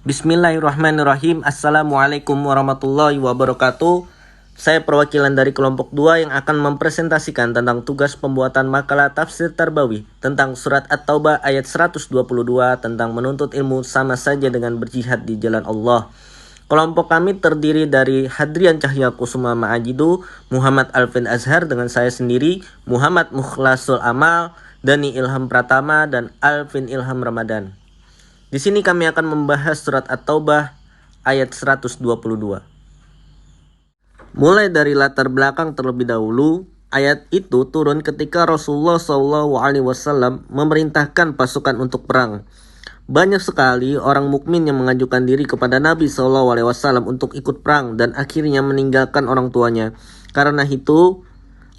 Bismillahirrahmanirrahim. Assalamualaikum warahmatullahi wabarakatuh. Saya perwakilan dari kelompok 2 yang akan mempresentasikan tentang tugas pembuatan makalah tafsir Tarbawi tentang surat At-Taubah ayat 122 tentang menuntut ilmu sama saja dengan berjihad di jalan Allah. Kelompok kami terdiri dari Hadrian Cahya Kusuma Ma'ajidu, Muhammad Alvin Azhar dengan saya sendiri, Muhammad Mukhlasul Amal, Dani Ilham Pratama, dan Alvin Ilham Ramadan. Di sini kami akan membahas surat At-Taubah ayat 122. Mulai dari latar belakang terlebih dahulu, ayat itu turun ketika Rasulullah SAW memerintahkan pasukan untuk perang. Banyak sekali orang mukmin yang mengajukan diri kepada Nabi SAW untuk ikut perang dan akhirnya meninggalkan orang tuanya. Karena itu,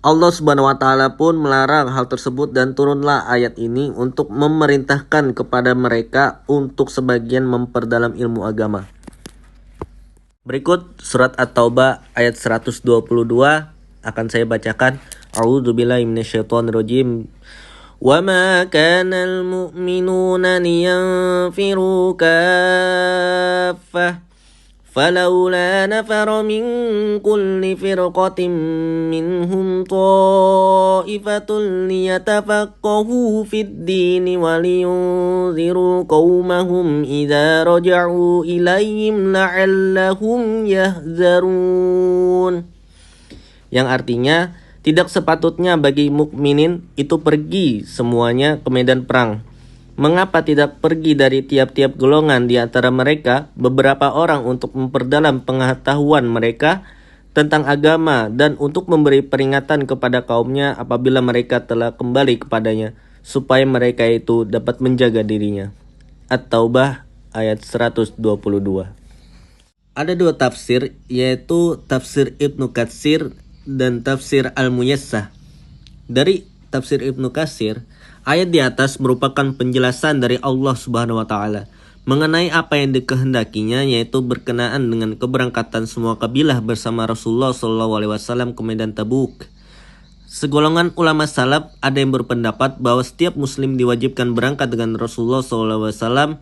Allah Subhanahu wa Ta'ala pun melarang hal tersebut dan turunlah ayat ini untuk memerintahkan kepada mereka untuk sebagian memperdalam ilmu agama. Berikut surat At-Taubah ayat 122 akan saya bacakan. A'udzubillahi minasyaitonirrajim. وَمَا كَانَ الْمُؤْمِنُونَ لِيَنْفِرُوا كَافَّةً فلولا نفر من كل فرقة منهم طائفة ليتفقهوا في الدين ولينذروا قومهم إذا رجعوا إليهم لعلهم يحذرون. Yang artinya, tidak sepatutnya bagi mukminin itu pergi semuanya ke medan perang. Mengapa tidak pergi dari tiap-tiap golongan di antara mereka beberapa orang untuk memperdalam pengetahuan mereka tentang agama dan untuk memberi peringatan kepada kaumnya apabila mereka telah kembali kepadanya, supaya mereka itu dapat menjaga dirinya. At-Taubah ayat 122. Ada dua tafsir, yaitu tafsir Ibnu Katsir dan tafsir Al-Muyassah. Dari tafsir Ibnu Katsir, ayat di atas merupakan penjelasan dari Allah Subhanahu wa Ta'ala mengenai apa yang dikehendakinya, yaitu berkenaan dengan keberangkatan semua kabilah bersama Rasulullah SAW ke medan Tabuk. Segolongan ulama salaf ada yang berpendapat bahwa setiap muslim diwajibkan berangkat dengan Rasulullah SAW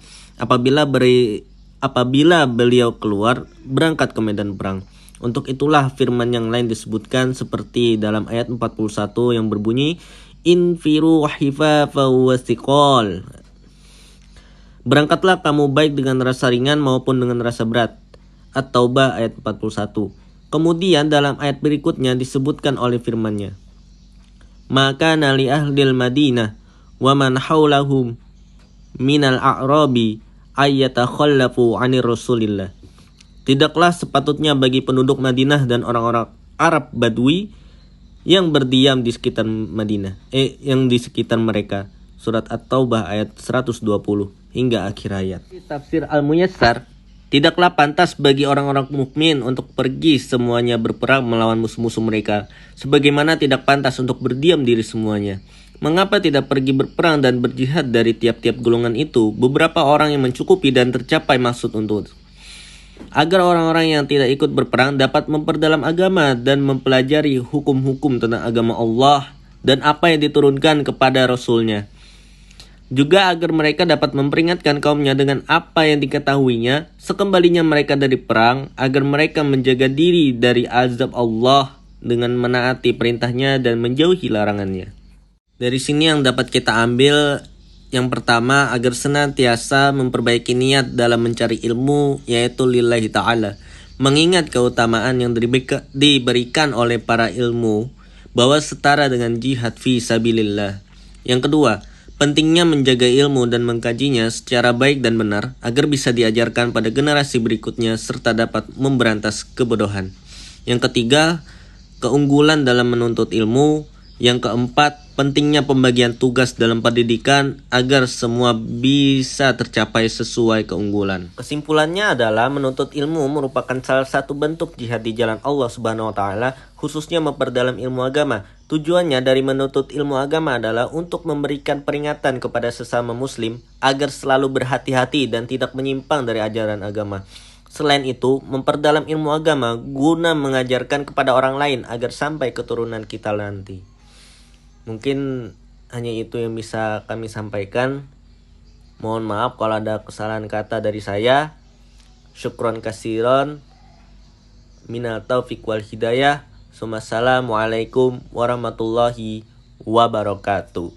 apabila beliau keluar berangkat ke medan perang. Untuk itulah firman yang lain disebutkan seperti dalam ayat 41 yang berbunyi Infiru hifafa wasiqal. Berangkatlah kamu baik dengan rasa ringan maupun dengan rasa berat. At-Taubah ayat 41. Kemudian dalam ayat berikutnya disebutkan oleh firman-Nya, maka nali ahlil Madinah wa man haulahum minal a'rabi ayyatakhallafu 'anir Rasulillah. Tidaklah sepatutnya bagi penduduk Madinah dan orang-orang Arab Badui yang berdiam di sekitar Madinah, yang di sekitar mereka. Surat At-Taubah ayat 120 hingga akhir ayat. Tafsir Al-Muyassar, tidaklah pantas bagi orang-orang mukmin untuk pergi semuanya berperang melawan musuh-musuh mereka, sebagaimana tidak pantas untuk berdiam diri semuanya. Mengapa tidak pergi berperang dan berjihad dari tiap-tiap golongan itu? Beberapa orang yang mencukupi dan tercapai maksud untuk agar orang-orang yang tidak ikut berperang dapat memperdalam agama dan mempelajari hukum-hukum tentang agama Allah dan apa yang diturunkan kepada Rasul-Nya. Juga agar mereka dapat memperingatkan kaumnya dengan apa yang diketahuinya sekembalinya mereka dari perang, agar mereka menjaga diri dari azab Allah dengan menaati perintahnya dan menjauhi larangannya. Dari sini yang dapat kita ambil, yang pertama, agar senantiasa memperbaiki niat dalam mencari ilmu, yaitu lillahi ta'ala. Mengingat keutamaan yang diberikan oleh para ilmu, bahwa setara dengan jihad fi sabilillah. Yang kedua, pentingnya menjaga ilmu dan mengkajinya secara baik dan benar, agar bisa diajarkan pada generasi berikutnya, serta dapat memberantas kebodohan. Yang ketiga, keunggulan dalam menuntut ilmu. Yang keempat, pentingnya pembagian tugas dalam pendidikan agar semua bisa tercapai sesuai keunggulan. Kesimpulannya adalah menuntut ilmu merupakan salah satu bentuk jihad di jalan Allah Subhanahu wa Ta'ala, khususnya memperdalam ilmu agama. Tujuannya dari menuntut ilmu agama adalah untuk memberikan peringatan kepada sesama muslim agar selalu berhati-hati dan tidak menyimpang dari ajaran agama. Selain itu, memperdalam ilmu agama guna mengajarkan kepada orang lain agar sampai keturunan kita nanti. Mungkin hanya itu yang bisa kami sampaikan. Mohon maaf kalau ada kesalahan kata dari saya. Syukron kasiron. Minal taufiq wal hidayah. Assalamualaikum warahmatullahi wabarakatuh.